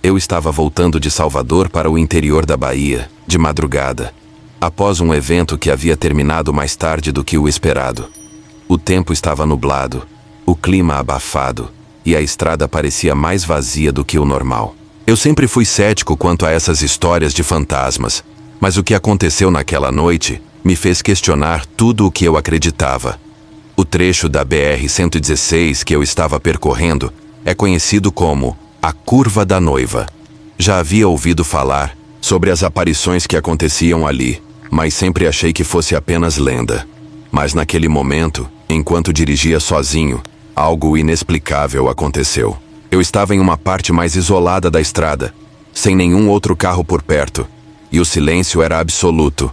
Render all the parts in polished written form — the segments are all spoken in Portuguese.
Eu estava voltando de Salvador para o interior da Bahia, de madrugada, após um evento que havia terminado mais tarde do que o esperado. O tempo estava nublado, o clima abafado, e a estrada parecia mais vazia do que o normal. Eu sempre fui cético quanto a essas histórias de fantasmas, mas o que aconteceu naquela noite me fez questionar tudo o que eu acreditava. O trecho da BR-116 que eu estava percorrendo é conhecido como a Curva da Noiva. Já havia ouvido falar sobre as aparições que aconteciam ali, mas sempre achei que fosse apenas lenda. Mas naquele momento, enquanto dirigia sozinho, algo inexplicável aconteceu. Eu estava em uma parte mais isolada da estrada, sem nenhum outro carro por perto, e o silêncio era absoluto,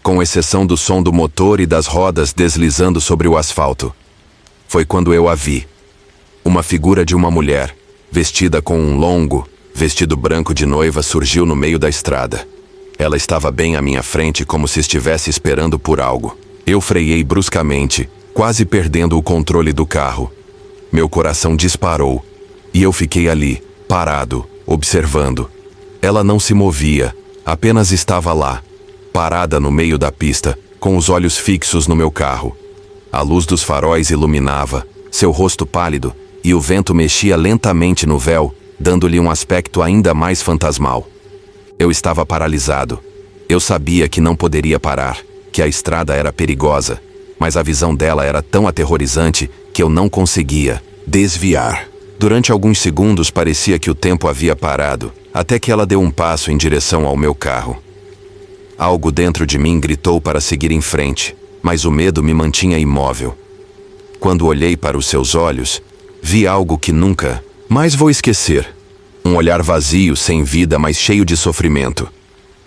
com exceção do som do motor e das rodas deslizando sobre o asfalto. Foi quando eu a vi. Uma figura de uma mulher, vestida com um longo vestido branco de noiva, surgiu no meio da estrada. Ela estava bem à minha frente, como se estivesse esperando por algo. Eu freiei bruscamente, quase perdendo o controle do carro. Meu coração disparou, e eu fiquei ali, parado, observando. Ela não se movia, apenas estava lá, parada no meio da pista, com os olhos fixos no meu carro. A luz dos faróis iluminava seu rosto pálido, e o vento mexia lentamente no véu, dando-lhe um aspecto ainda mais fantasmal. Eu estava paralisado. Eu sabia que não poderia parar, que a estrada era perigosa, mas a visão dela era tão aterrorizante que eu não conseguia desviar. Durante alguns segundos parecia que o tempo havia parado, até que ela deu um passo em direção ao meu carro. Algo dentro de mim gritou para seguir em frente, mas o medo me mantinha imóvel. Quando olhei para os seus olhos, vi algo que nunca mais vou esquecer. Um olhar vazio, sem vida, mas cheio de sofrimento.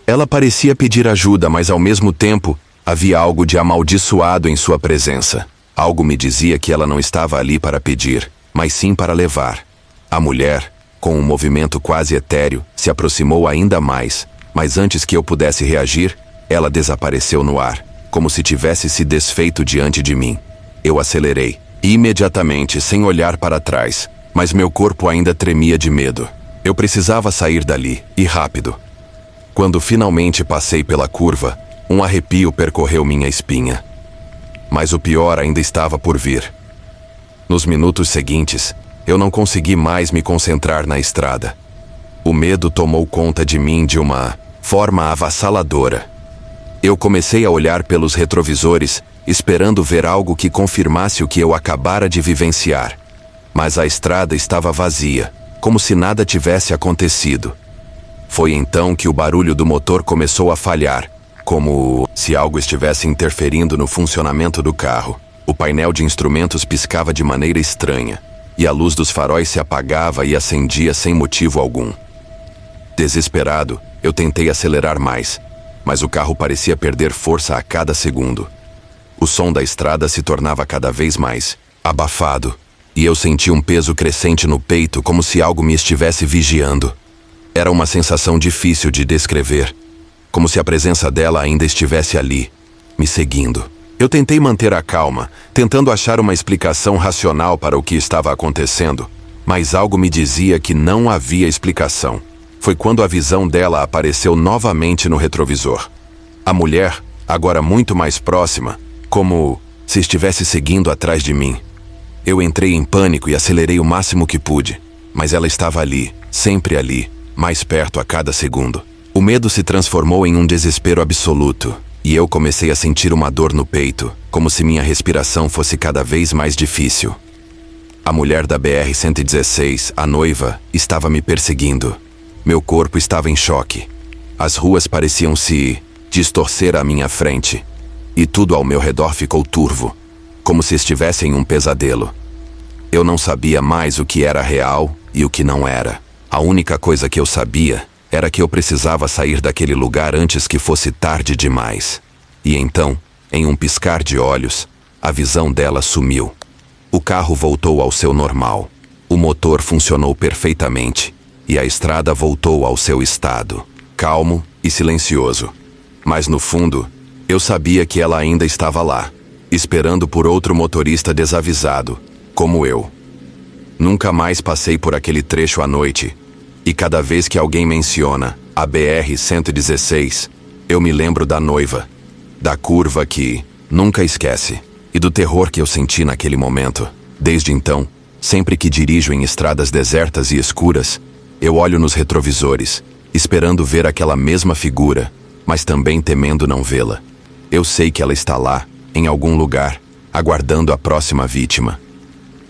Ela parecia pedir ajuda, mas ao mesmo tempo havia algo de amaldiçoado em sua presença. Algo me dizia que ela não estava ali para pedir, mas sim para levar. A mulher, com um movimento quase etéreo, se aproximou ainda mais, mas antes que eu pudesse reagir, ela desapareceu no ar, como se tivesse se desfeito diante de mim. Eu acelerei, imediatamente, sem olhar para trás, mas meu corpo ainda tremia de medo. Eu precisava sair dali, e rápido. Quando finalmente passei pela curva, um arrepio percorreu minha espinha. Mas o pior ainda estava por vir. Nos minutos seguintes, eu não consegui mais me concentrar na estrada. O medo tomou conta de mim de uma forma avassaladora. Eu comecei a olhar pelos retrovisores, esperando ver algo que confirmasse o que eu acabara de vivenciar. Mas a estrada estava vazia, como se nada tivesse acontecido. Foi então que o barulho do motor começou a falhar, como se algo estivesse interferindo no funcionamento do carro. O painel de instrumentos piscava de maneira estranha, e a luz dos faróis se apagava e acendia sem motivo algum. Desesperado, eu tentei acelerar mais, mas o carro parecia perder força a cada segundo. O som da estrada se tornava cada vez mais abafado, e eu senti um peso crescente no peito, como se algo me estivesse vigiando. Era uma sensação difícil de descrever, como se a presença dela ainda estivesse ali, me seguindo. Eu tentei manter a calma, tentando achar uma explicação racional para o que estava acontecendo, mas algo me dizia que não havia explicação. Foi quando a visão dela apareceu novamente no retrovisor. A mulher, agora muito mais próxima, como se estivesse seguindo atrás de mim. Eu entrei em pânico e acelerei o máximo que pude, mas ela estava ali, sempre ali, mais perto a cada segundo. O medo se transformou em um desespero absoluto, e eu comecei a sentir uma dor no peito, como se minha respiração fosse cada vez mais difícil. A mulher da BR-116, a noiva, estava me perseguindo. Meu corpo estava em choque. As ruas pareciam se distorcer à minha frente, e tudo ao meu redor ficou turvo, como se estivesse em um pesadelo. Eu não sabia mais o que era real e o que não era. A única coisa que eu sabia era que eu precisava sair daquele lugar antes que fosse tarde demais. E então, em um piscar de olhos, a visão dela sumiu. O carro voltou ao seu normal. O motor funcionou perfeitamente, e a estrada voltou ao seu estado, calmo e silencioso. Mas no fundo, eu sabia que ela ainda estava lá, esperando por outro motorista desavisado, como eu. Nunca mais passei por aquele trecho à noite, E cada vez que alguém menciona a BR-116, eu me lembro da noiva, da curva que nunca esquece, e do terror que eu senti naquele momento. Desde então, sempre que dirijo em estradas desertas e escuras, eu olho nos retrovisores, esperando ver aquela mesma figura, mas também temendo não vê-la. Eu sei que ela está lá, em algum lugar, aguardando a próxima vítima.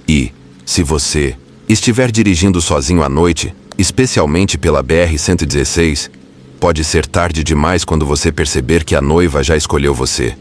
E, se você estiver dirigindo sozinho à noite, especialmente pela BR-116, pode ser tarde demais quando você perceber que a noiva já escolheu você.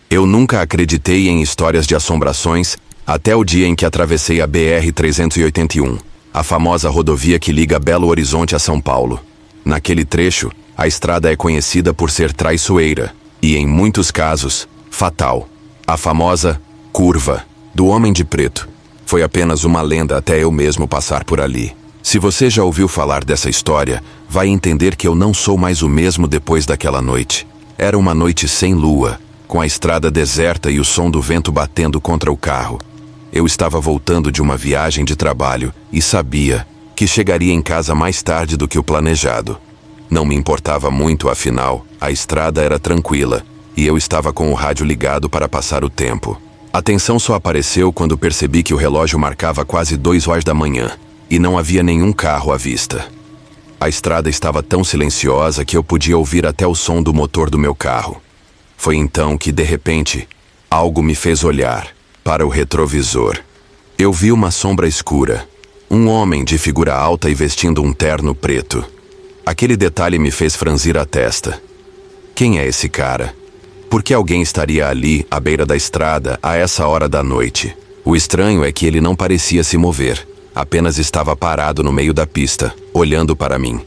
Eu nunca acreditei em histórias de assombrações até o dia em que atravessei a BR-381, a famosa rodovia que liga Belo Horizonte a São Paulo. Naquele trecho, a estrada é conhecida por ser traiçoeira e, em muitos casos, fatal. A famosa curva do Homem de Preto foi apenas uma lenda até eu mesmo passar por ali. Se você já ouviu falar dessa história, vai entender que eu não sou mais o mesmo depois daquela noite. Era uma noite sem lua, com a estrada deserta e o som do vento batendo contra o carro. Eu estava voltando de uma viagem de trabalho e sabia que chegaria em casa mais tarde do que o planejado. Não me importava muito, afinal, a estrada era tranquila e eu estava com o rádio ligado para passar o tempo. A tensão só apareceu quando percebi que o relógio marcava quase 2 horas da manhã e não havia nenhum carro à vista. A estrada estava tão silenciosa que eu podia ouvir até o som do motor do meu carro. Foi então que, de repente, algo me fez olhar para o retrovisor. Eu vi uma sombra escura, um homem de figura alta e vestindo um terno preto. Aquele detalhe me fez franzir a testa. Quem é esse cara? Por que alguém estaria ali, à beira da estrada, a essa hora da noite? O estranho é que ele não parecia se mover, apenas estava parado no meio da pista, olhando para mim.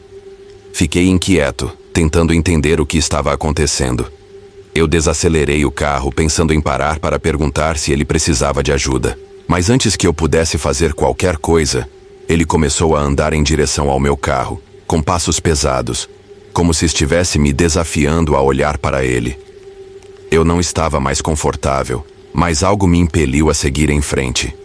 Fiquei inquieto, tentando entender o que estava acontecendo. Eu desacelerei o carro, pensando em parar para perguntar se ele precisava de ajuda. Mas antes que eu pudesse fazer qualquer coisa, ele começou a andar em direção ao meu carro, com passos pesados, como se estivesse me desafiando a olhar para ele. Eu não estava mais confortável, mas algo me impeliu a seguir em frente.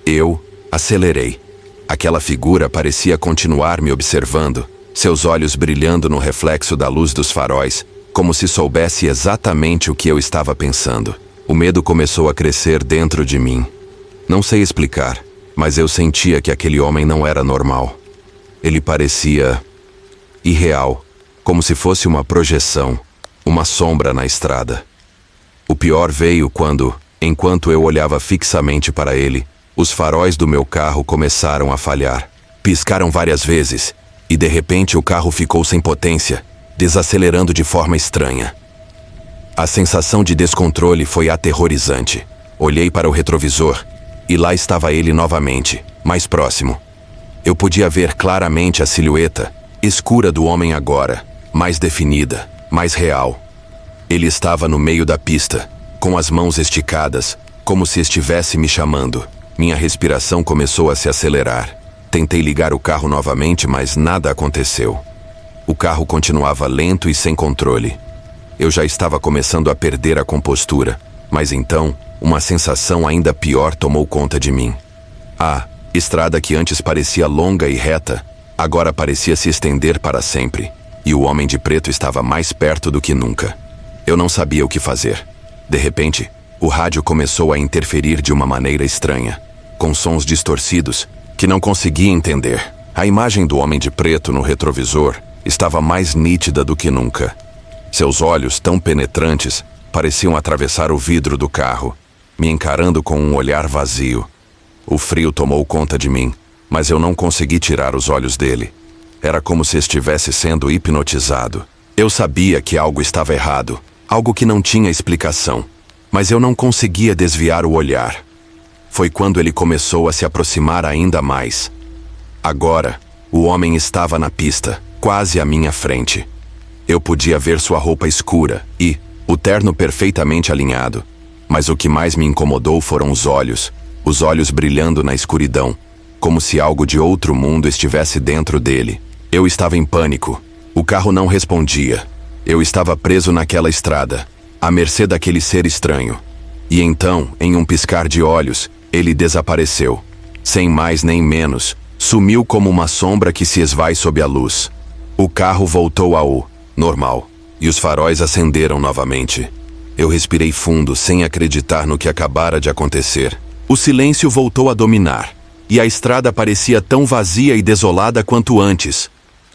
Eu acelerei. Aquela figura parecia continuar me observando, seus olhos brilhando no reflexo da luz dos faróis, como se soubesse exatamente o que eu estava pensando. O medo começou a crescer dentro de mim. Não sei explicar, mas eu sentia que aquele homem não era normal. Ele parecia irreal, como se fosse uma projeção, uma sombra na estrada. O pior veio quando, enquanto eu olhava fixamente para ele, os faróis do meu carro começaram a falhar. Piscaram várias vezes, e de repente o carro ficou sem potência, desacelerando de forma estranha. A sensação de descontrole foi aterrorizante. Olhei para o retrovisor, e lá estava ele novamente, mais próximo. Eu podia ver claramente a silhueta, escura do homem agora, mais definida, mais real. Ele estava no meio da pista, com as mãos esticadas, como se estivesse me chamando. Minha respiração começou a se acelerar. Tentei ligar o carro novamente, mas nada aconteceu. O carro continuava lento e sem controle. Eu já estava começando a perder a compostura, mas então, uma sensação ainda pior tomou conta de mim. A estrada que antes parecia longa e reta, agora parecia se estender para sempre, e o homem de preto estava mais perto do que nunca. Eu não sabia o que fazer. De repente, o rádio começou a interferir de uma maneira estranha, com sons distorcidos que não conseguia entender. A imagem do homem de preto no retrovisor estava mais nítida do que nunca. Seus olhos, tão penetrantes, pareciam atravessar o vidro do carro, me encarando com um olhar vazio. O frio tomou conta de mim, mas eu não consegui tirar os olhos dele. Era como se estivesse sendo hipnotizado. Eu sabia que algo estava errado, algo que não tinha explicação, mas eu não conseguia desviar o olhar. Foi quando ele começou a se aproximar ainda mais. Agora, o homem estava na pista, quase à minha frente. Eu podia ver sua roupa escura e o terno perfeitamente alinhado, mas o que mais me incomodou foram os olhos brilhando na escuridão, como se algo de outro mundo estivesse dentro dele. Eu estava em pânico. O carro não respondia. Eu estava preso naquela estrada, à mercê daquele ser estranho. E então, em um piscar de olhos, ele desapareceu. Sem mais nem menos, sumiu como uma sombra que se esvai sob a luz. O carro voltou ao normal, e os faróis acenderam novamente. Eu respirei fundo, sem acreditar no que acabara de acontecer. O silêncio voltou a dominar, e a estrada parecia tão vazia e desolada quanto antes,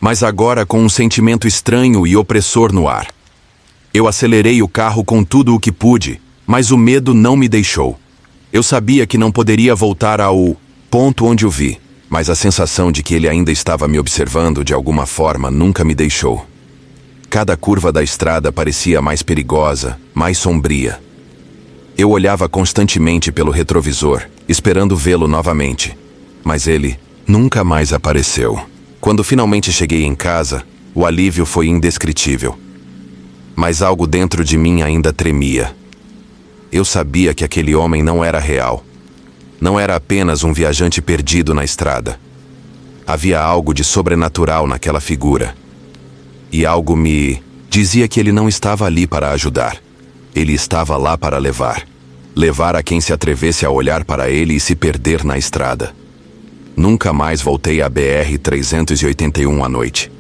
mas agora com um sentimento estranho e opressor no ar. Eu acelerei o carro com tudo o que pude, mas o medo não me deixou. Eu sabia que não poderia voltar ao ponto onde o vi, mas a sensação de que ele ainda estava me observando de alguma forma nunca me deixou. Cada curva da estrada parecia mais perigosa, mais sombria. Eu olhava constantemente pelo retrovisor, esperando vê-lo novamente. Mas ele nunca mais apareceu. Quando finalmente cheguei em casa, o alívio foi indescritível. Mas algo dentro de mim ainda tremia. Eu sabia que aquele homem não era real. Não era apenas um viajante perdido na estrada. Havia algo de sobrenatural naquela figura. E algo me dizia que ele não estava ali para ajudar. Ele estava lá para levar. Levar a quem se atrevesse a olhar para ele e se perder na estrada. Nunca mais voltei à BR-381 à noite.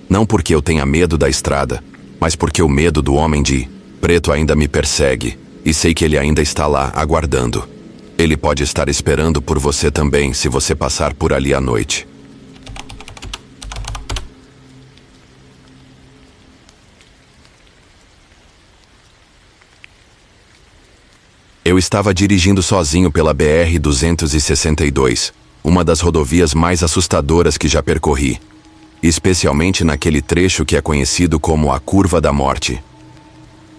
Não porque eu tenha medo da estrada, mas porque o medo do homem de preto ainda me persegue, e sei que ele ainda está lá, aguardando. Ele pode estar esperando por você também, se você passar por ali à noite. Eu estava dirigindo sozinho pela BR-262, uma das rodovias mais assustadoras que já percorri, especialmente naquele trecho que é conhecido como a Curva da Morte.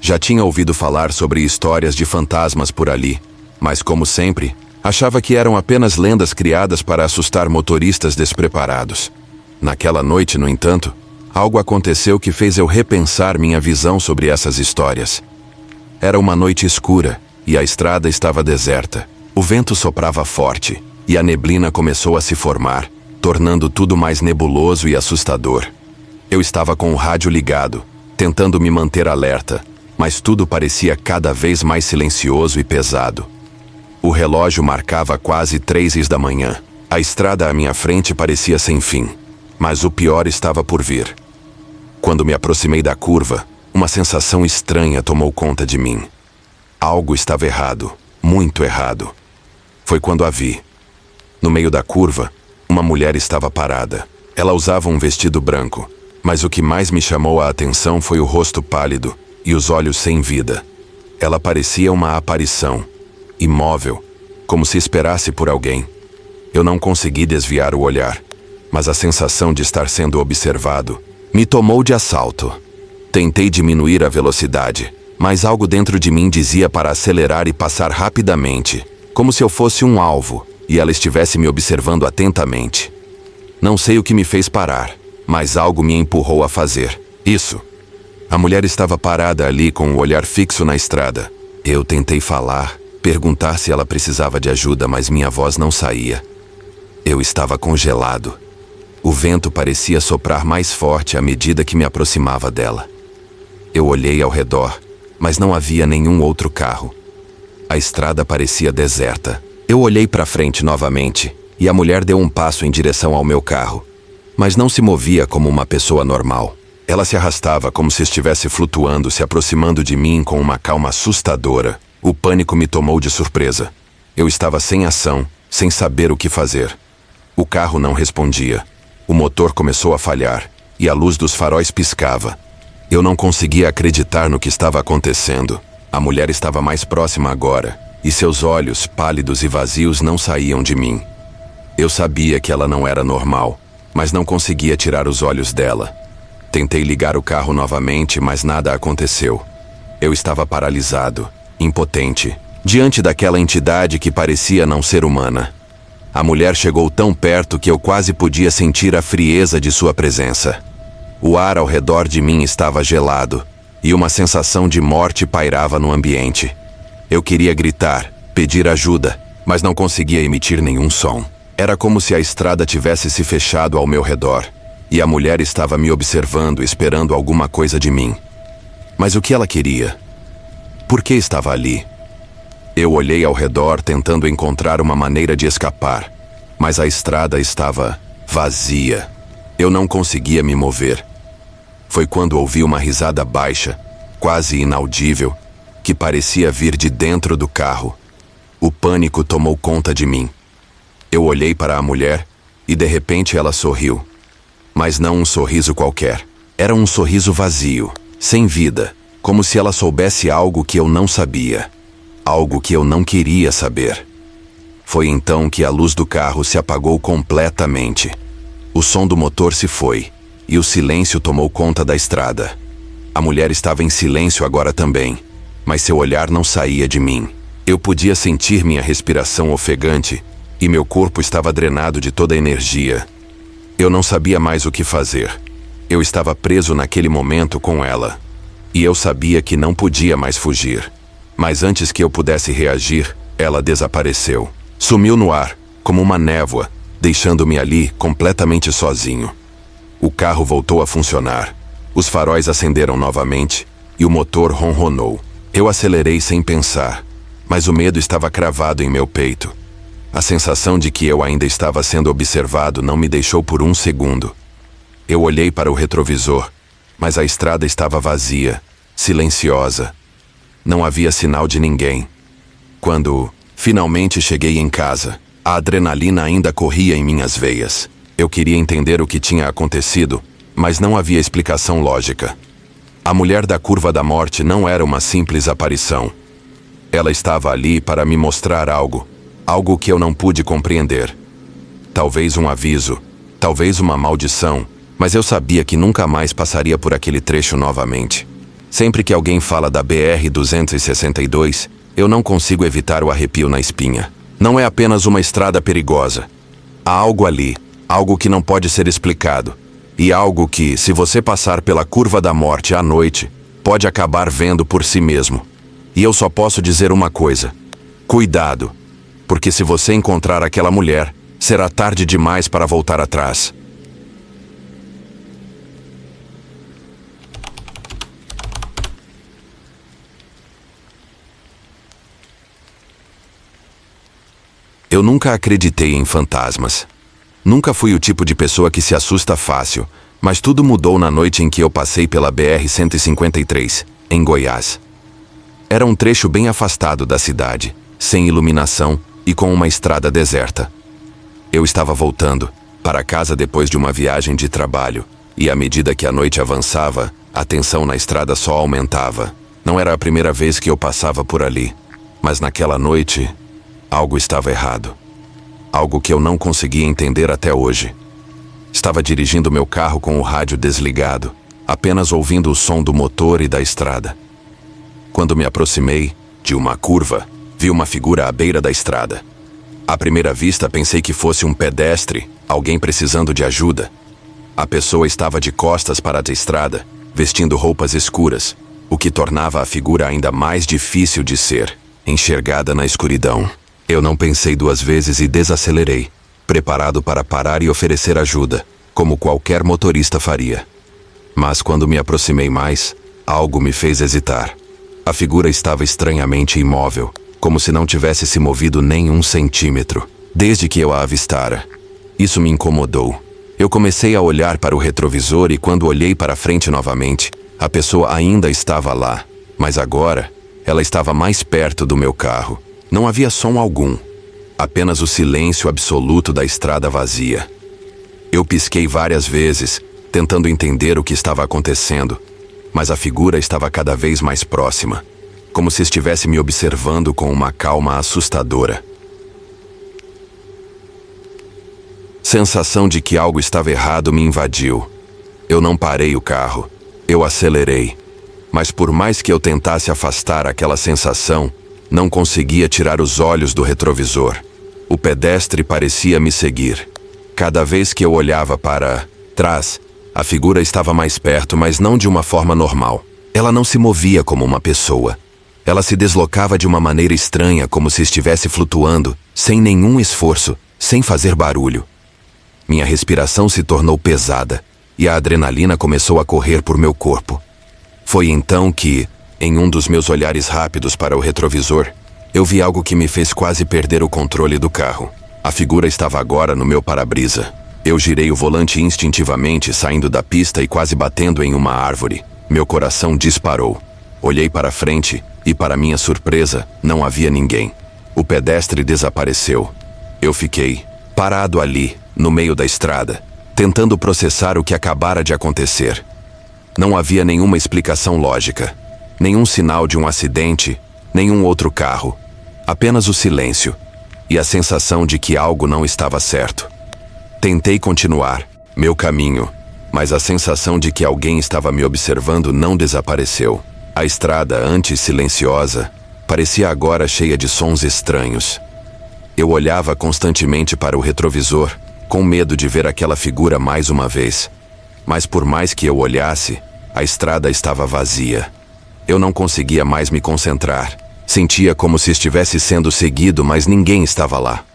Já tinha ouvido falar sobre histórias de fantasmas por ali, mas como sempre, achava que eram apenas lendas criadas para assustar motoristas despreparados. Naquela noite, no entanto, algo aconteceu que fez eu repensar minha visão sobre essas histórias. Era uma noite escura, e a estrada estava deserta. O vento soprava forte, e a neblina começou a se formar, tornando tudo mais nebuloso e assustador. Eu estava com o rádio ligado, tentando me manter alerta, mas tudo parecia cada vez mais silencioso e pesado. O relógio marcava quase 3 da manhã. A estrada à minha frente parecia sem fim, mas o pior estava por vir. Quando me aproximei da curva, uma sensação estranha tomou conta de mim. Algo estava errado, muito errado. Foi quando a vi. No meio da curva, uma mulher estava parada. Ela usava um vestido branco, mas o que mais me chamou a atenção foi o rosto pálido e os olhos sem vida. Ela parecia uma aparição, imóvel, como se esperasse por alguém. Eu não consegui desviar o olhar, mas a sensação de estar sendo observado me tomou de assalto. Tentei diminuir a velocidade, mas algo dentro de mim dizia para acelerar e passar rapidamente, como se eu fosse um alvo e ela estivesse me observando atentamente. Não sei o que me fez parar, mas algo me empurrou a fazer isso. A mulher estava parada ali com o olhar fixo na estrada. Eu tentei falar, perguntar se ela precisava de ajuda, mas minha voz não saía. Eu estava congelado. O vento parecia soprar mais forte à medida que me aproximava dela. Eu olhei ao redor, mas não havia nenhum outro carro. A estrada parecia deserta. Eu olhei para frente novamente, e a mulher deu um passo em direção ao meu carro. Mas não se movia como uma pessoa normal. Ela se arrastava como se estivesse flutuando, se aproximando de mim com uma calma assustadora. O pânico me tomou de surpresa. Eu estava sem ação, sem saber o que fazer. O carro não respondia. O motor começou a falhar, e a luz dos faróis piscava. Eu não conseguia acreditar no que estava acontecendo. A mulher estava mais próxima agora, e seus olhos, pálidos e vazios, não saíam de mim. Eu sabia que ela não era normal, mas não conseguia tirar os olhos dela. Tentei ligar o carro novamente, mas nada aconteceu. Eu estava paralisado, impotente, diante daquela entidade que parecia não ser humana. A mulher chegou tão perto que eu quase podia sentir a frieza de sua presença. O ar ao redor de mim estava gelado, e uma sensação de morte pairava no ambiente. Eu queria gritar, pedir ajuda, mas não conseguia emitir nenhum som. Era como se a estrada tivesse se fechado ao meu redor, e a mulher estava me observando, esperando alguma coisa de mim. Mas o que ela queria? Por que estava ali? Eu olhei ao redor tentando encontrar uma maneira de escapar, mas a estrada estava vazia. Eu não conseguia me mover. Foi quando ouvi uma risada baixa, quase inaudível, que parecia vir de dentro do carro. O pânico tomou conta de mim. Eu olhei para a mulher e de repente ela sorriu. Mas não um sorriso qualquer. Era um sorriso vazio, sem vida, como se ela soubesse algo que eu não sabia. Algo que eu não queria saber. Foi então que a luz do carro se apagou completamente. O som do motor se foi, e o silêncio tomou conta da estrada. A mulher estava em silêncio agora também, mas seu olhar não saía de mim. Eu podia sentir minha respiração ofegante, e meu corpo estava drenado de toda a energia. Eu não sabia mais o que fazer. Eu estava preso naquele momento com ela, e eu sabia que não podia mais fugir. Mas antes que eu pudesse reagir, ela desapareceu. Sumiu no ar, como uma névoa, deixando-me ali completamente sozinho. O carro voltou a funcionar. Os faróis acenderam novamente e o motor ronronou. Eu acelerei sem pensar, mas o medo estava cravado em meu peito. A sensação de que eu ainda estava sendo observado não me deixou por um segundo. Eu olhei para o retrovisor, mas a estrada estava vazia, silenciosa. Não havia sinal de ninguém. Quando finalmente cheguei em casa, a adrenalina ainda corria em minhas veias. Eu queria entender o que tinha acontecido, mas não havia explicação lógica. A mulher da curva da morte não era uma simples aparição. Ela estava ali para me mostrar algo que eu não pude compreender. Talvez um aviso, talvez uma maldição, mas eu sabia que nunca mais passaria por aquele trecho novamente. Sempre que alguém fala da BR-262, eu não consigo evitar o arrepio na espinha. Não é apenas uma estrada perigosa. Há algo ali, algo que não pode ser explicado. E algo que, se você passar pela curva da morte à noite, pode acabar vendo por si mesmo. E eu só posso dizer uma coisa: cuidado, porque se você encontrar aquela mulher, será tarde demais para voltar atrás. Eu nunca acreditei em fantasmas. Nunca fui o tipo de pessoa que se assusta fácil, mas tudo mudou na noite em que eu passei pela BR-153, em Goiás. Era um trecho bem afastado da cidade, sem iluminação e com uma estrada deserta. Eu estava voltando para casa depois de uma viagem de trabalho, e à medida que a noite avançava, a tensão na estrada só aumentava. Não era a primeira vez que eu passava por ali, mas naquela noite, algo estava errado. Algo que eu não conseguia entender até hoje. Estava dirigindo meu carro com o rádio desligado, apenas ouvindo o som do motor e da estrada. Quando me aproximei de uma curva, vi uma figura à beira da estrada. À primeira vista, pensei que fosse um pedestre, alguém precisando de ajuda. A pessoa estava de costas para a estrada, vestindo roupas escuras, o que tornava a figura ainda mais difícil de ser enxergada na escuridão. Eu não pensei duas vezes e desacelerei, preparado para parar e oferecer ajuda, como qualquer motorista faria. Mas quando me aproximei mais, algo me fez hesitar. A figura estava estranhamente imóvel, como se não tivesse se movido nem um centímetro, desde que eu a avistara. Isso me incomodou. Eu comecei a olhar para o retrovisor e quando olhei para frente novamente, a pessoa ainda estava lá, mas agora ela estava mais perto do meu carro. Não havia som algum, apenas o silêncio absoluto da estrada vazia. Eu pisquei várias vezes, tentando entender o que estava acontecendo, mas a figura estava cada vez mais próxima, como se estivesse me observando com uma calma assustadora. Sensação de que algo estava errado me invadiu. Eu não parei o carro, eu acelerei, mas por mais que eu tentasse afastar aquela sensação, não conseguia tirar os olhos do retrovisor. O pedestre parecia me seguir. Cada vez que eu olhava para trás, a figura estava mais perto, mas não de uma forma normal. Ela não se movia como uma pessoa. Ela se deslocava de uma maneira estranha, como se estivesse flutuando, sem nenhum esforço, sem fazer barulho. Minha respiração se tornou pesada, e a adrenalina começou a correr por meu corpo. Foi então que, em um dos meus olhares rápidos para o retrovisor, eu vi algo que me fez quase perder o controle do carro. A figura estava agora no meu para-brisa. Eu girei o volante instintivamente, saindo da pista e quase batendo em uma árvore. Meu coração disparou. Olhei para frente e, para minha surpresa, não havia ninguém. O pedestre desapareceu. Eu fiquei parado ali, no meio da estrada, tentando processar o que acabara de acontecer. Não havia nenhuma explicação lógica, nenhum sinal de um acidente, nenhum outro carro. Apenas o silêncio e a sensação de que algo não estava certo. Tentei continuar meu caminho, mas a sensação de que alguém estava me observando não desapareceu. A estrada, antes silenciosa, parecia agora cheia de sons estranhos. Eu olhava constantemente para o retrovisor, com medo de ver aquela figura mais uma vez. Mas por mais que eu olhasse, a estrada estava vazia. Eu não conseguia mais me concentrar. Sentia como se estivesse sendo seguido, mas ninguém estava lá.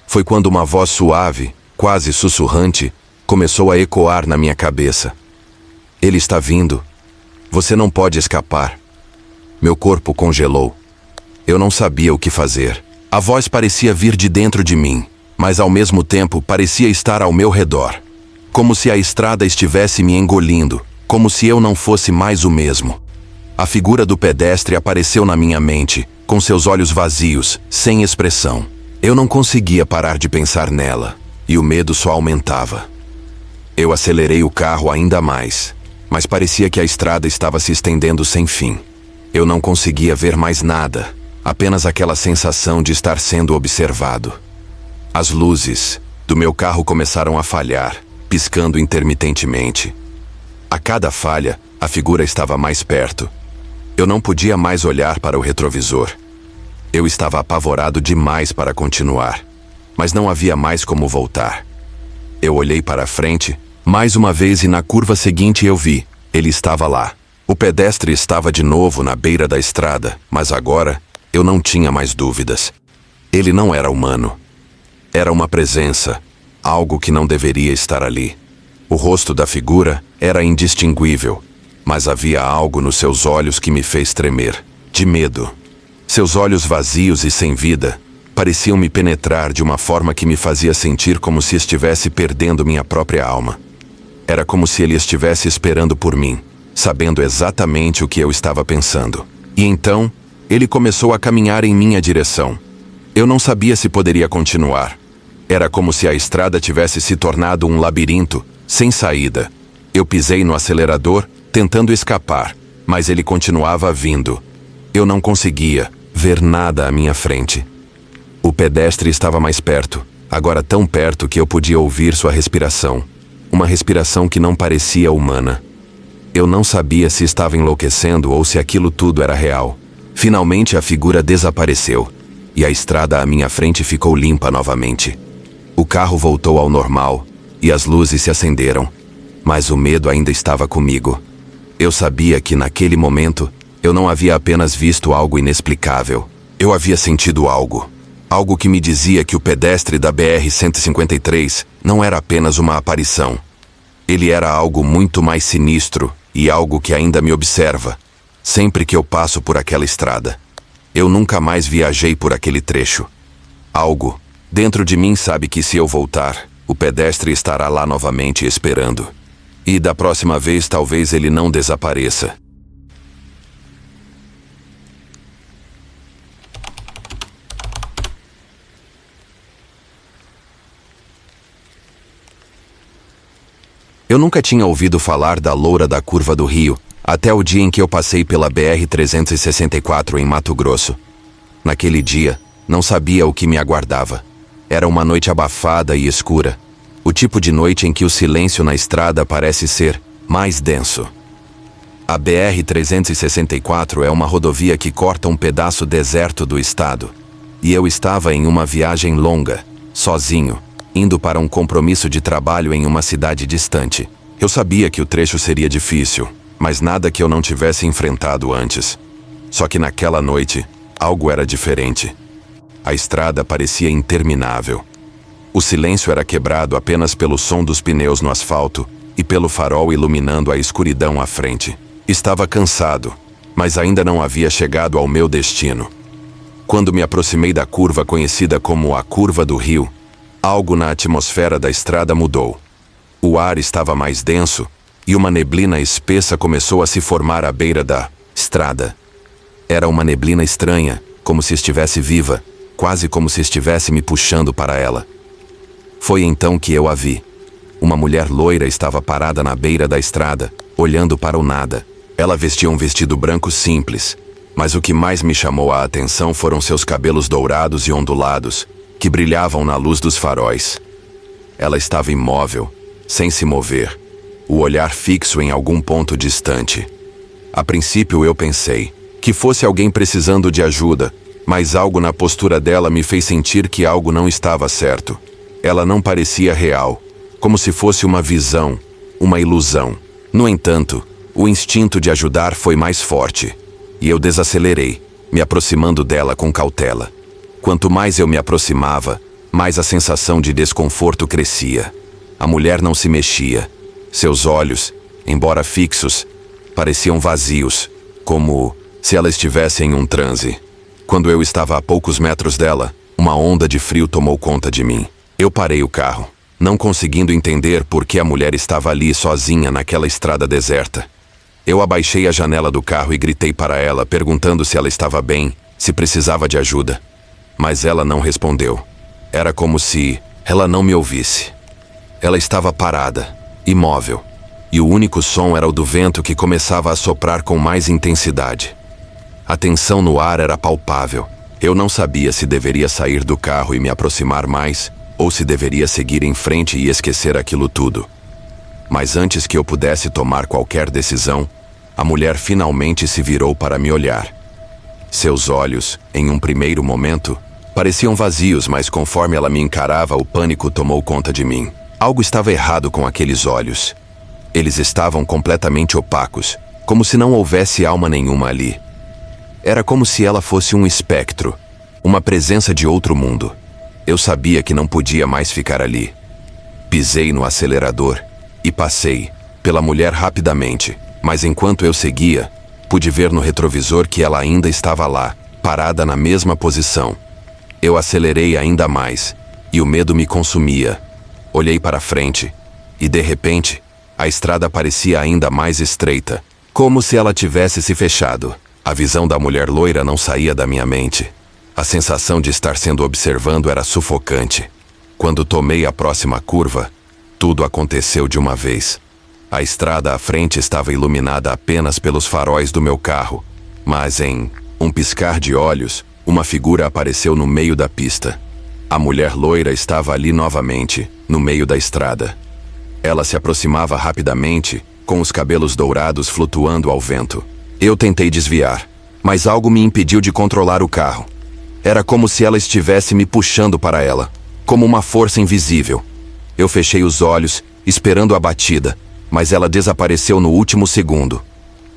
Foi quando uma voz suave, quase sussurrante, começou a ecoar na minha cabeça. Ele está vindo. Você não pode escapar. Meu corpo congelou. Eu não sabia o que fazer. A voz parecia vir de dentro de mim, mas ao mesmo tempo parecia estar ao meu redor. Como se a estrada estivesse me engolindo, como se eu não fosse mais o mesmo. A figura do pedestre apareceu na minha mente, com seus olhos vazios, sem expressão. Eu não conseguia parar de pensar nela, e o medo só aumentava. Eu acelerei o carro ainda mais, mas parecia que a estrada estava se estendendo sem fim. Eu não conseguia ver mais nada, apenas aquela sensação de estar sendo observado. As luzes do meu carro começaram a falhar, piscando intermitentemente. A cada falha, a figura estava mais perto. Eu não podia mais olhar para o retrovisor. Eu estava apavorado demais para continuar, mas não havia mais como voltar. Eu olhei para a frente, mais uma vez, e na curva seguinte eu vi. Ele estava lá. O pedestre estava de novo na beira da estrada, mas agora eu não tinha mais dúvidas. Ele não era humano. Era uma presença, algo que não deveria estar ali. O rosto da figura era indistinguível, mas havia algo nos seus olhos que me fez tremer, de medo. Seus olhos vazios e sem vida pareciam me penetrar de uma forma que me fazia sentir como se estivesse perdendo minha própria alma. Era como se ele estivesse esperando por mim, sabendo exatamente o que eu estava pensando. E então, ele começou a caminhar em minha direção. Eu não sabia se poderia continuar. Era como se a estrada tivesse se tornado um labirinto, sem saída. Eu pisei no acelerador, tentando escapar, mas ele continuava vindo. Eu não conseguia ver nada à minha frente. O pedestre estava mais perto, agora tão perto que eu podia ouvir sua respiração. Uma respiração que não parecia humana. Eu não sabia se estava enlouquecendo ou se aquilo tudo era real. Finalmente a figura desapareceu, e a estrada à minha frente ficou limpa novamente. O carro voltou ao normal, e as luzes se acenderam, mas o medo ainda estava comigo. Eu sabia que naquele momento, eu não havia apenas visto algo inexplicável. Eu havia sentido algo. Algo que me dizia que o pedestre da BR-153 não era apenas uma aparição. Ele era algo muito mais sinistro e algo que ainda me observa, sempre que eu passo por aquela estrada. Eu nunca mais viajei por aquele trecho. Algo dentro de mim sabe que se eu voltar, o pedestre estará lá novamente esperando. E da próxima vez talvez ele não desapareça. Eu nunca tinha ouvido falar da loura da curva do rio, até o dia em que eu passei pela BR-364 em Mato Grosso. Naquele dia, não sabia o que me aguardava. Era uma noite abafada e escura. O tipo de noite em que o silêncio na estrada parece ser mais denso. A BR-364 é uma rodovia que corta um pedaço deserto do estado. E eu estava em uma viagem longa, sozinho, indo para um compromisso de trabalho em uma cidade distante. Eu sabia que o trecho seria difícil, mas nada que eu não tivesse enfrentado antes. Só que naquela noite, algo era diferente. A estrada parecia interminável. O silêncio era quebrado apenas pelo som dos pneus no asfalto e pelo farol iluminando a escuridão à frente. Estava cansado, mas ainda não havia chegado ao meu destino. Quando me aproximei da curva conhecida como a Curva do Rio, algo na atmosfera da estrada mudou. O ar estava mais denso e uma neblina espessa começou a se formar à beira da estrada. Era uma neblina estranha, como se estivesse viva, quase como se estivesse me puxando para ela. Foi então que eu a vi. Uma mulher loira estava parada na beira da estrada, olhando para o nada. Ela vestia um vestido branco simples, mas o que mais me chamou a atenção foram seus cabelos dourados e ondulados, que brilhavam na luz dos faróis. Ela estava imóvel, sem se mover, o olhar fixo em algum ponto distante. A princípio eu pensei que fosse alguém precisando de ajuda, mas algo na postura dela me fez sentir que algo não estava certo. Ela não parecia real, como se fosse uma visão, uma ilusão. No entanto, o instinto de ajudar foi mais forte, e eu desacelerei, me aproximando dela com cautela. Quanto mais eu me aproximava, mais a sensação de desconforto crescia. A mulher não se mexia. Seus olhos, embora fixos, pareciam vazios, como se ela estivesse em um transe. Quando eu estava a poucos metros dela, uma onda de frio tomou conta de mim. Eu parei o carro, não conseguindo entender por que a mulher estava ali sozinha naquela estrada deserta. Eu abaixei a janela do carro e gritei para ela, perguntando se ela estava bem, se precisava de ajuda. Mas ela não respondeu. Era como se ela não me ouvisse. Ela estava parada, imóvel, e o único som era o do vento que começava a soprar com mais intensidade. A tensão no ar era palpável. Eu não sabia se deveria sair do carro e me aproximar mais, ou se deveria seguir em frente e esquecer aquilo tudo. Mas antes que eu pudesse tomar qualquer decisão, a mulher finalmente se virou para me olhar. Seus olhos, em um primeiro momento, pareciam vazios, mas conforme ela me encarava, o pânico tomou conta de mim. Algo estava errado com aqueles olhos. Eles estavam completamente opacos, como se não houvesse alma nenhuma ali. Era como se ela fosse um espectro, uma presença de outro mundo. Eu sabia que não podia mais ficar ali. Pisei no acelerador e passei pela mulher rapidamente, mas enquanto eu seguia, pude ver no retrovisor que ela ainda estava lá, parada na mesma posição. Eu acelerei ainda mais, e o medo me consumia. Olhei para frente, e de repente, a estrada parecia ainda mais estreita, como se ela tivesse se fechado. A visão da mulher loira não saía da minha mente. A sensação de estar sendo observado era sufocante. Quando tomei a próxima curva, tudo aconteceu de uma vez. A estrada à frente estava iluminada apenas pelos faróis do meu carro, mas em um piscar de olhos, uma figura apareceu no meio da pista. A mulher loira estava ali novamente, no meio da estrada. Ela se aproximava rapidamente, com os cabelos dourados flutuando ao vento. Eu tentei desviar, mas algo me impediu de controlar o carro. Era como se ela estivesse me puxando para ela, como uma força invisível. Eu fechei os olhos, esperando a batida, mas ela desapareceu no último segundo.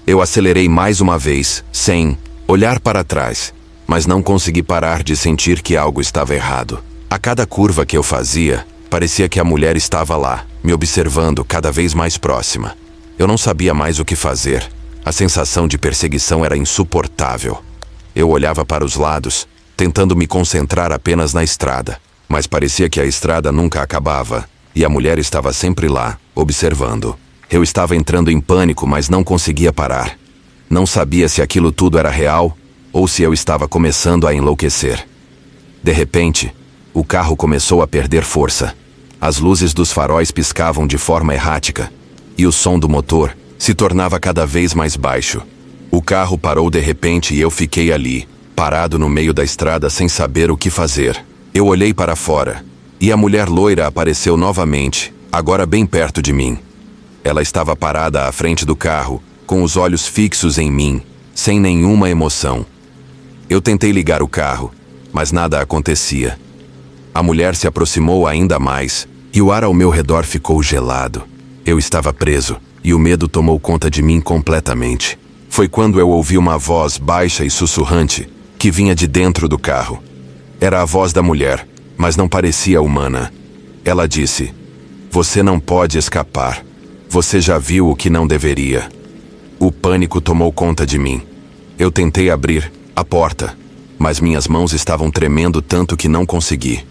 Eu acelerei mais uma vez, sem olhar para trás, mas não consegui parar de sentir que algo estava errado. A cada curva que eu fazia, parecia que a mulher estava lá, me observando cada vez mais próxima. Eu não sabia mais o que fazer. A sensação de perseguição era insuportável. Eu olhava para os lados, tentando me concentrar apenas na estrada, mas parecia que a estrada nunca acabava, e a mulher estava sempre lá, observando. Eu estava entrando em pânico, mas não conseguia parar. Não sabia se aquilo tudo era real, ou se eu estava começando a enlouquecer. De repente, o carro começou a perder força. As luzes dos faróis piscavam de forma errática, e o som do motor se tornava cada vez mais baixo. O carro parou de repente e eu fiquei ali, parado no meio da estrada sem saber o que fazer. Eu olhei para fora, e a mulher loira apareceu novamente, agora bem perto de mim. Ela estava parada à frente do carro, com os olhos fixos em mim, sem nenhuma emoção. Eu tentei ligar o carro, mas nada acontecia. A mulher se aproximou ainda mais, e o ar ao meu redor ficou gelado. Eu estava preso, e o medo tomou conta de mim completamente. Foi quando eu ouvi uma voz baixa e sussurrante, que vinha de dentro do carro. Era a voz da mulher, mas não parecia humana. Ela disse: "Você não pode escapar. Você já viu o que não deveria." O pânico tomou conta de mim. Eu tentei abrir a porta, mas minhas mãos estavam tremendo tanto que não consegui.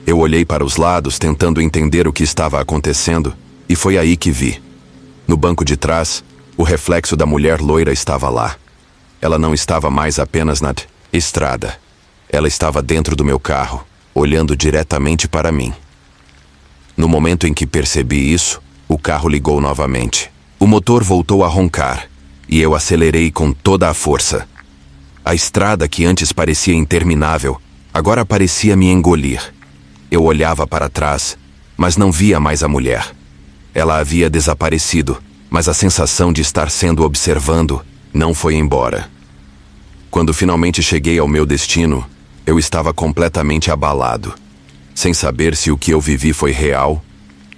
Eu olhei para os lados tentando entender o que estava acontecendo e foi aí que vi. No banco de trás, o reflexo da mulher loira estava lá. Ela não estava mais apenas na estrada. Ela estava dentro do meu carro, olhando diretamente para mim. No momento em que percebi isso, o carro ligou novamente. O motor voltou a roncar e eu acelerei com toda a força. A estrada que antes parecia interminável, agora parecia me engolir. Eu olhava para trás, mas não via mais a mulher. Ela havia desaparecido, mas a sensação de estar sendo observado não foi embora. Quando finalmente cheguei ao meu destino, eu estava completamente abalado, sem saber se o que eu vivi foi real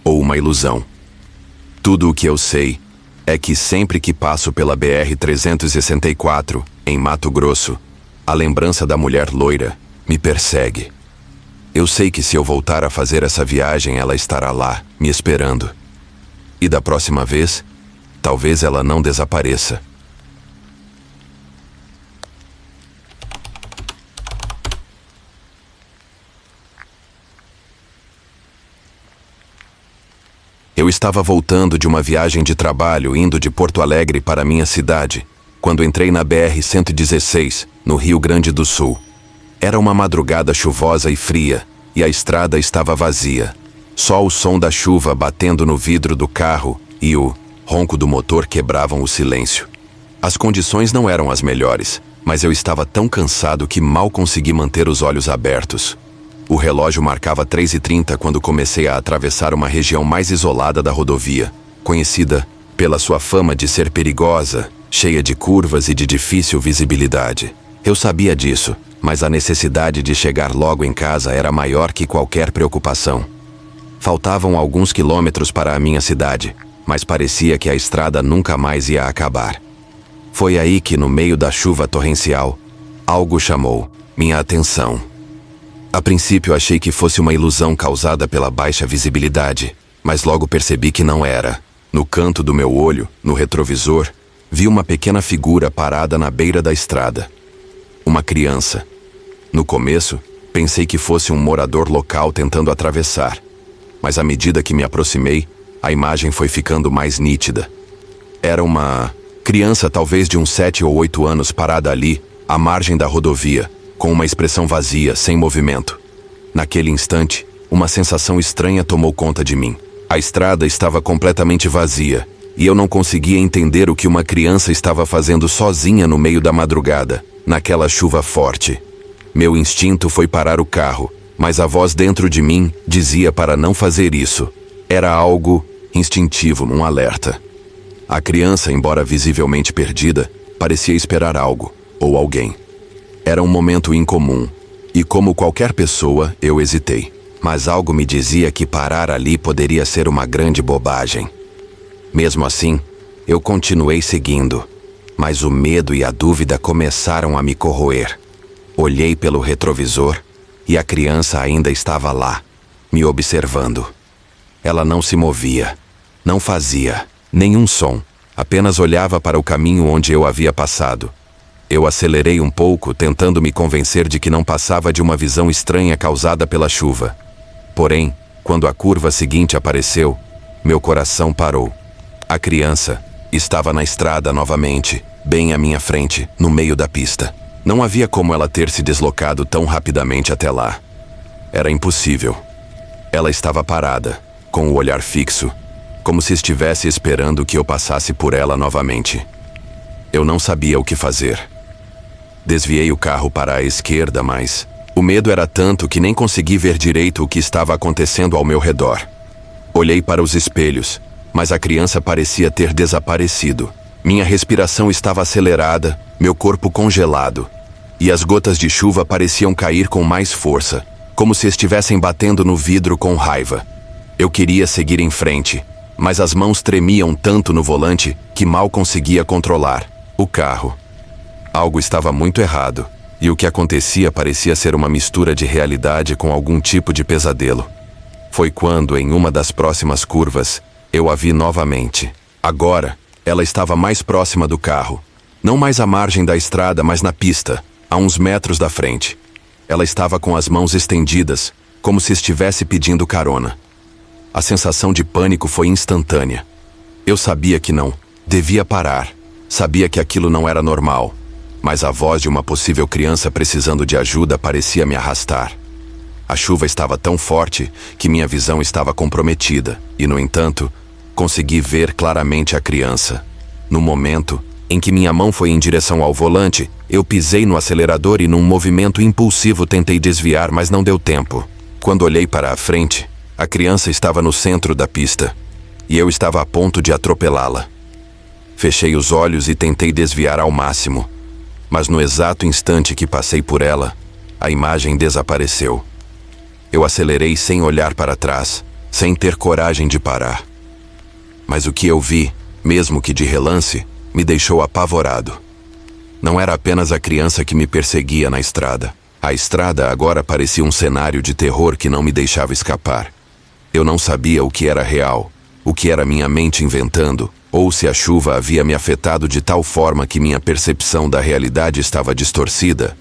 ou uma ilusão. Tudo o que eu sei é que sempre que passo pela BR-364, em Mato Grosso, a lembrança da mulher loira me persegue. Eu sei que se eu voltar a fazer essa viagem, ela estará lá, me esperando. E da próxima vez, talvez ela não desapareça. Eu estava voltando de uma viagem de trabalho indo de Porto Alegre para minha cidade, quando entrei na BR-116, no Rio Grande do Sul. Era uma madrugada chuvosa e fria, e a estrada estava vazia. Só o som da chuva batendo no vidro do carro e o ronco do motor quebravam o silêncio. As condições não eram as melhores, mas eu estava tão cansado que mal consegui manter os olhos abertos. O relógio marcava 3h30 quando comecei a atravessar uma região mais isolada da rodovia, conhecida pela sua fama de ser perigosa, cheia de curvas e de difícil visibilidade. Eu sabia disso, mas a necessidade de chegar logo em casa era maior que qualquer preocupação. Faltavam alguns quilômetros para a minha cidade, mas parecia que a estrada nunca mais ia acabar. Foi aí que, no meio da chuva torrencial, algo chamou minha atenção. A princípio achei que fosse uma ilusão causada pela baixa visibilidade, mas logo percebi que não era. No canto do meu olho, no retrovisor, vi uma pequena figura parada na beira da estrada. Uma criança. No começo, pensei que fosse um morador local tentando atravessar, mas à medida que me aproximei, a imagem foi ficando mais nítida. Era uma criança talvez de uns 7 ou 8 anos parada ali, à margem da rodovia, com uma expressão vazia, sem movimento. Naquele instante, uma sensação estranha tomou conta de mim. A estrada estava completamente vazia, e eu não conseguia entender o que uma criança estava fazendo sozinha no meio da madrugada, naquela chuva forte. Meu instinto foi parar o carro, mas a voz dentro de mim dizia para não fazer isso. Era algo instintivo, um alerta. A criança, embora visivelmente perdida, parecia esperar algo, ou alguém. Era um momento incomum, e como qualquer pessoa, eu hesitei. Mas algo me dizia que parar ali poderia ser uma grande bobagem. Mesmo assim, eu continuei seguindo, mas o medo e a dúvida começaram a me corroer. Olhei pelo retrovisor e a criança ainda estava lá, me observando. Ela não se movia, não fazia nenhum som, apenas olhava para o caminho onde eu havia passado. Eu acelerei um pouco, tentando me convencer de que não passava de uma visão estranha causada pela chuva. Porém, quando a curva seguinte apareceu, meu coração parou. A criança estava na estrada novamente, bem à minha frente, no meio da pista. Não havia como ela ter se deslocado tão rapidamente até lá. Era impossível. Ela estava parada, com o olhar fixo, como se estivesse esperando que eu passasse por ela novamente. Eu não sabia o que fazer. Desviei o carro para a esquerda, mas o medo era tanto que nem consegui ver direito o que estava acontecendo ao meu redor. Olhei para os espelhos, mas a criança parecia ter desaparecido. Minha respiração estava acelerada, meu corpo congelado, e as gotas de chuva pareciam cair com mais força, como se estivessem batendo no vidro com raiva. Eu queria seguir em frente, mas as mãos tremiam tanto no volante que mal conseguia controlar o carro. Algo estava muito errado, e o que acontecia parecia ser uma mistura de realidade com algum tipo de pesadelo. Foi quando, em uma das próximas curvas, eu a vi novamente. Agora, Ela estava mais próxima do carro. Não mais à margem da estrada, mas na pista, a uns metros da frente. Ela estava com as mãos estendidas, como se estivesse pedindo carona. A sensação de pânico foi instantânea. Eu sabia que não devia parar. Sabia que aquilo não era normal. Mas a voz de uma possível criança precisando de ajuda parecia me arrastar. A chuva estava tão forte que minha visão estava comprometida e, no entanto, consegui ver claramente a criança. No momento em que minha mão foi em direção ao volante, eu pisei no acelerador e, num movimento impulsivo, tentei desviar, mas não deu tempo. Quando olhei para a frente, a criança estava no centro da pista e eu estava a ponto de atropelá-la. Fechei os olhos e tentei desviar ao máximo, mas no exato instante que passei por ela, a imagem desapareceu. Eu acelerei sem olhar para trás, sem ter coragem de parar. Mas o que eu vi, mesmo que de relance, me deixou apavorado. Não era apenas a criança que me perseguia na estrada. A estrada agora parecia um cenário de terror que não me deixava escapar. Eu não sabia o que era real, o que era minha mente inventando, ou se a chuva havia me afetado de tal forma que minha percepção da realidade estava distorcida.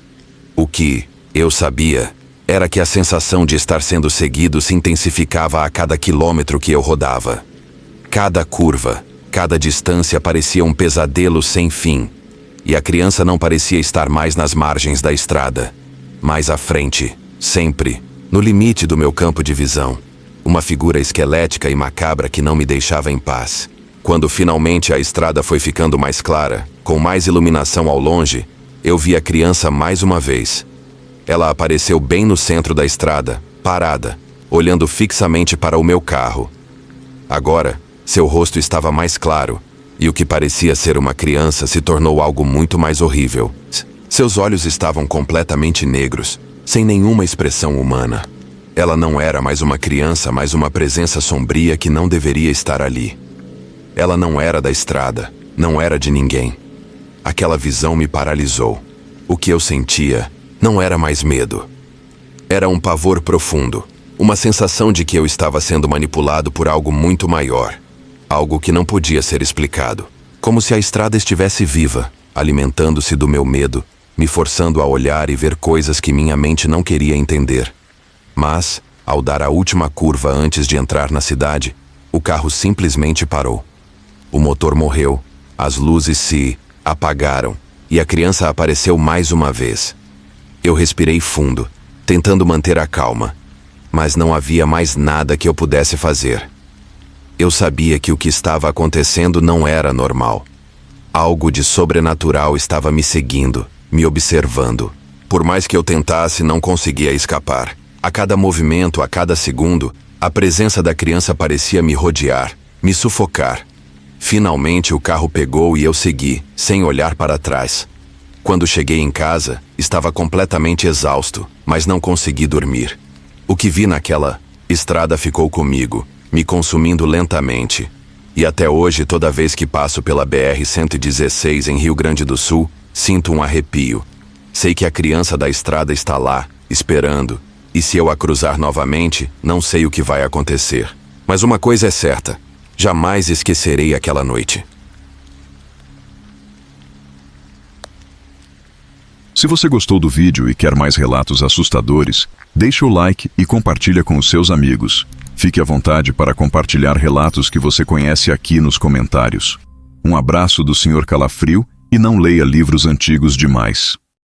O que eu sabia era que a sensação de estar sendo seguido se intensificava a cada quilômetro que eu rodava. Cada curva, cada distância parecia um pesadelo sem fim, e a criança não parecia estar mais nas margens da estrada, mais à frente, sempre, no limite do meu campo de visão. Uma figura esquelética e macabra que não me deixava em paz. Quando finalmente a estrada foi ficando mais clara, com mais iluminação ao longe, eu vi a criança mais uma vez. Ela apareceu bem no centro da estrada, parada, olhando fixamente para o meu carro. Agora, seu rosto estava mais claro, e o que parecia ser uma criança se tornou algo muito mais horrível. Seus olhos estavam completamente negros, sem nenhuma expressão humana. Ela não era mais uma criança, mas uma presença sombria que não deveria estar ali. Ela não era da estrada, não era de ninguém. Aquela visão me paralisou. O que eu sentia não era mais medo. Era um pavor profundo, uma sensação de que eu estava sendo manipulado por algo muito maior. Algo que não podia ser explicado. Como se a estrada estivesse viva, alimentando-se do meu medo, me forçando a olhar e ver coisas que minha mente não queria entender. Mas, ao dar a última curva antes de entrar na cidade, o carro simplesmente parou. O motor morreu, as luzes se apagaram e a criança apareceu mais uma vez. Eu respirei fundo, tentando manter a calma, mas não havia mais nada que eu pudesse fazer. Eu sabia que o que estava acontecendo não era normal. Algo de sobrenatural estava me seguindo, me observando. Por mais que eu tentasse, não conseguia escapar. A cada movimento, a cada segundo, a presença da criança parecia me rodear, me sufocar. Finalmente o carro pegou e eu segui, sem olhar para trás. Quando cheguei em casa, estava completamente exausto, mas não consegui dormir. O que vi naquela estrada ficou comigo, me consumindo lentamente. E até hoje, toda vez que passo pela BR-116 em Rio Grande do Sul, sinto um arrepio. Sei que a criança da estrada está lá, esperando. E se eu a cruzar novamente, não sei o que vai acontecer. Mas uma coisa é certa, jamais esquecerei aquela noite. Se você gostou do vídeo e quer mais relatos assustadores, deixe o like e compartilha com os seus amigos. Fique à vontade para compartilhar relatos que você conhece aqui nos comentários. Um abraço do Sr. Calafrio e não leia livros antigos demais.